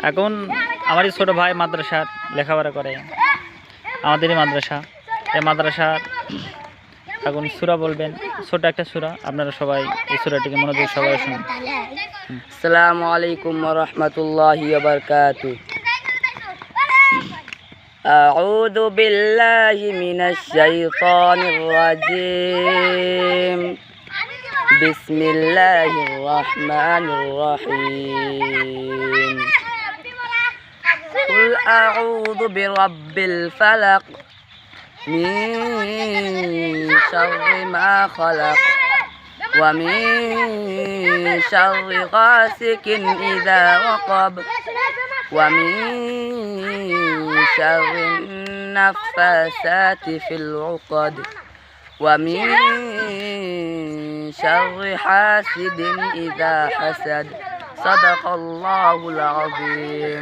এখন আমারই ছোট ভাই মাদ্রাসার লেখাপড়া করে, আমাদেরই মাদ্রাসা। এই মাদ্রাসার এখন সূরা বলবেন, ছোট একটা সূরা, আপনারা সবাই এই সূরাটিকে মনোযোগ সবাই শুনুন। আসসালামু আলাইকুম ওয়া রাহমাতুল্লাহি ওয়া বারাকাতুহু। আউযু বিল্লাহি মিনাশ শাইতানির রাজীম। বিসমিল্লাহির রাহমানির রাহিম। কুল আউযু বিরাব্বিল ফালাক মিন শাররি মা খালাক ওয়া মিন শাররি গাসিকিন ইযা ওয়াকাব ওয়া মিন শাররিন নাফাসাতি ফিল উকদ ওয়া মিন শাররি হাসিদিন ইযা হাসাদ। সাদাকাল্লাহুল আযীম।